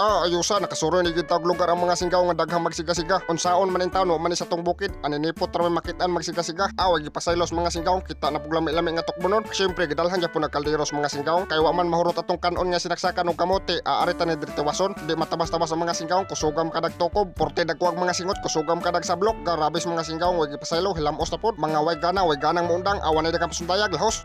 Ayusa nakasuro ni gitag lugar ang mga singgaw nga daghang magsiga-siga. Unsaon man in taon man sa tong bukid, aninipot ra may makitaan magsiga-siga. Wag gipasaylos mga singgaw, kita na puglami-lami nga tukbonon. Syempre gidalhan gyapon nagkalderos mga singgaw. Kay wa man mahurot atong kanon nga sinaksakan og kamote, aari ta ni diritiwason. Di matabas-tabas ang mga singgaw, kusugam kadag tukob, porte dagwag mga singot, kusugam kadag sablok. Garabis mga singgaw, wag gipasaylo, hilamos na pod. Mga way ganang muundang, awan ay daghang pasundayag lahos.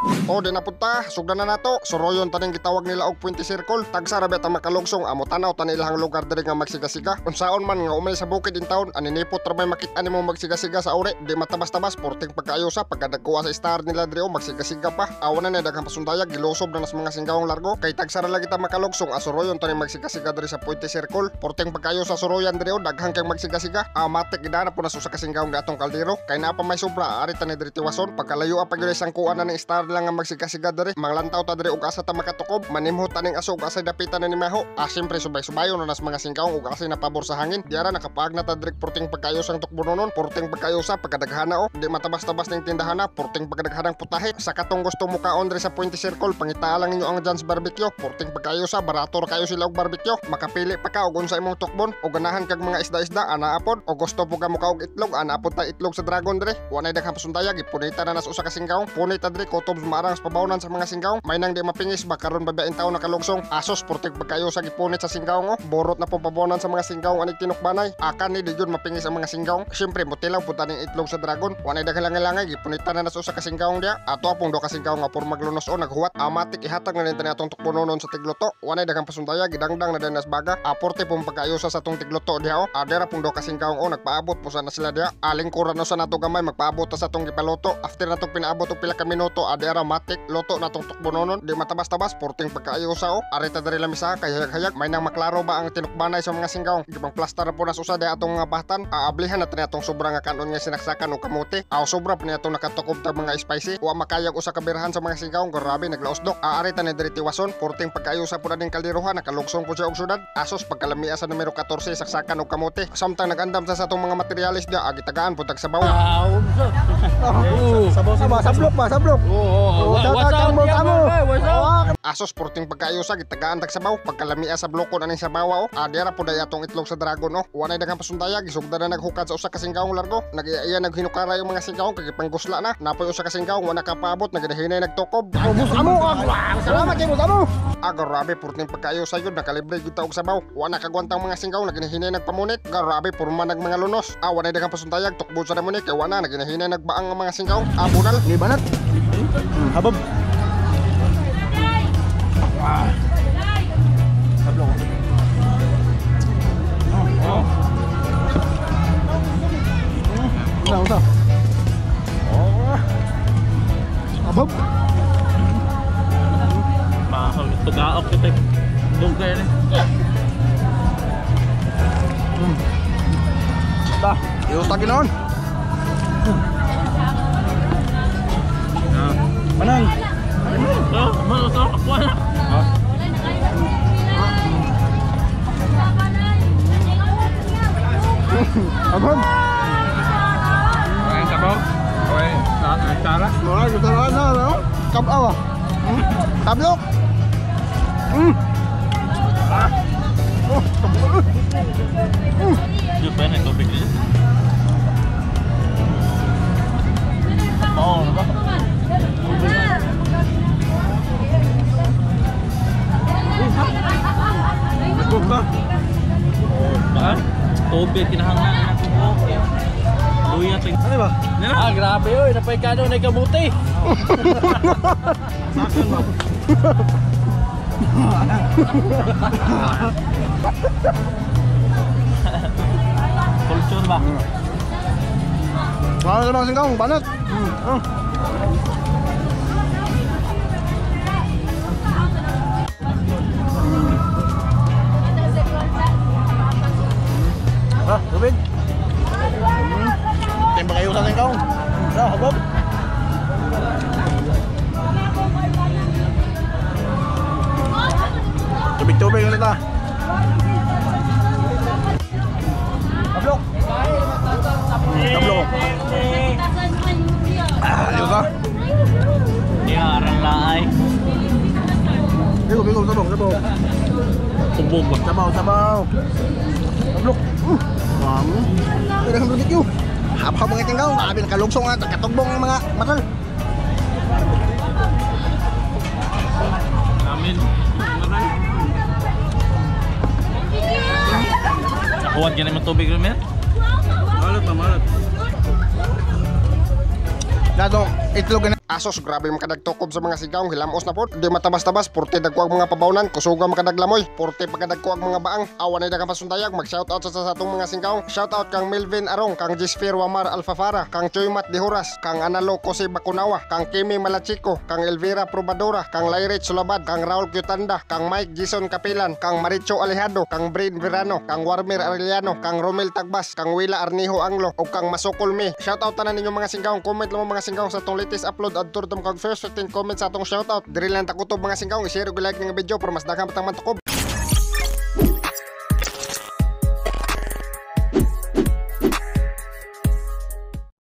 Di na punta, sugdan na nato. Soroyon taning gitawag nila og Puente Circle. Tagsarabi ta makalugsong amo tanaw ta nilang lugar diri nga magsiga-siga. Unsaon man nga umay sa bukid in town, aninipot ra may makit-an nimo magsiga-siga sa uri. Di matabas-tabas porting pagkaayosa pagkadagkuha sa star nila diri magsiga-siga pa. Awan na daghang pasundayag gilusob na nas mga singgawong largo. Kay tagsara lagi ta makalugsong soroyon taning magsiga-siga diri sa Puente Circle. Porting pagkaayosa soroyan diri daghang kay magsiga-siga. Matik gidana po na sa kasinggawong datong kaldero. Kay naa pa may sobra ari ta ni diri tiwason pagkalayo pag sangkuan na ni star lang nga magsiga-siga diri manglantaw ta diri og asa ta makatukob manimho taning aso og asa dapitan na ni maho syempre subay-subayon na nas mga singkaw og asa napabor sa hangin diara nakapag na ta diri porting pagkayo sang tukbononon porting pagkayo sa pagkadaghana di matabas-tabas ning tindahana porting pagkadaghanang putahe sa katong gusto mo kaon diri sa Puente Circle pangita lang ninyo ang John's Barbecue porting pagkayo sa barato ra kayo sila og barbecue makapili pa ka og unsa imong tukbon og ganahan kag mga isda-isda ana apod og gusto po ka mo ka og itlog ana apod ta itlog sa Dragon diri wanay daghang pasundayag ipunita na nas usa ka singkaw punita diri kutob marang pabawnan sa mga singgaw may nang di mapingis ba karon babain taon nakalugsong asos portig pagkayo sa gipunit sa singgaw ngo borot na po pabawnan sa mga singgaw anig tinukbanay akan ni di jud mapingis ang mga singgaw syempre mutilaw punta ning itlog sa Dragon wanay daghalang-langay gipunitan na naso sa kasinggaw dia ato apong do kasinggaw nga por maglunos o naghuwat amatik ihatag na nito atong tukbononon sa tigluto wanay daghang pasundaya gidangdang na dinas baga aporte pong pagkayo sa atong tigluto dia adera pong do kasinggaw o nagpaabot po sa na sila dia alingkuran no sa nato gamay magpaabot sa atong gipaluto after natong pinaabot og pila ka minuto adera matik loto natong tukbononon di matabas-tabas porting pagkaayosa arita diri lamisa kay hayag-hayag may nang maklaro ba ang tinukbanay sa mga singgaw gibang plastar po nas usa day atong bahtan aablihan na atong sobra nga kanon nga sinaksakan og kamote sobra pa ni atong nakatukob ta mga spicy wa makayag usa ka birahan sa mga singgaw grabe naglaosdok arita ni diri tiwason porting pagkaayosa po na ding kalderohan nakalugsong po siya og syudad asos pagkalamiya sa numero 14 saksakan og kamote samtang nagandam sa atong mga materialis dia agitagaan putag sabaw sablok ba sablok asos porting pagkaayusa gitagaan tag sabaw pagkalamiya sa blokon aning sabaw adera po day atong itlog sa Dragon wanay daghang pasundayag isugda na naghukad sa usa ka singgawong largo nagiya naghinukara yung mga singgaw kay panggusla na napoy usa ka singgaw wa nakapaabot nagadahinay nagtukob bus amo salamat kay bus amo grabe porting pagkaayusa yun nakalibre gyud ta og sabaw wa nakagwantang mga singgaw naginahinay nagpamunit grabe purman nag mga lunos wanay daghang pasundayag tukbod sa damunit kay wa na naginahinay nagbaang ang mga singgaw bunal ni banat habab sablok usah abab mahal tugaok kita dugay ni dah yo taginon manang mana tak apa abang ay sabaw oy tara wala kita na kabaw tablok yung pena tubig niya ba tubig kinahanglan okay. Luya ting. Ano ba? Grabe oy, napay kano na kamuti. Sakan ba? Kultur ba? Wala na sing kang banat. Tubig. Timba kayo sa tingkaw. Habab. Tubig-tubig ulit ah. Tablok. Tablok. Aliw ka. Di arang laay. Bigo, sabong. Bubog ba? Sabaw. Tablok. Mami. Pwede kang ludik yun. Hap-hap mga tinggaw. Grabe nakalugsong nga. Katugbong mga matal. Namin. Kuwan ka naman tubig rin, Malat. Dado, itlog na. Asos, grabe makadagtukob sa mga sigaw. Hilamos na po. Di matabas-tabas. Porte dagko ang mga pabawnan. Kusuga makadaglamoy. Porte pagkadagko ang mga baang. Awan ay dagang pasuntayag. Mag-shoutout sa atong mga sigaw. Shoutout kang Melvin Arong, kang Gisfer Wamar Alfafara, kang Choymat Dihuras, kang Analo Kose Bakunawa, kang Kimi Malachico, kang Elvira Probadora, kang Lairich Sulabad, kang Raul Kyutanda, kang Mike Gison Kapilan, kang Maricho Alejandro, kang Brain Verano, kang Warmer Arellano, kang Romel Tagbas, kang Wila Arnijo Anglo, o kang Masukol Me. Shoutout tanan ninyo mga singgaw. Comment lang mga singgaw sa atong latest upload at turtom kag first 15 comments sa atong shoutout. Diri lang takutob mga singgaw. I-share og like ng video para mas daghang patang mantukob.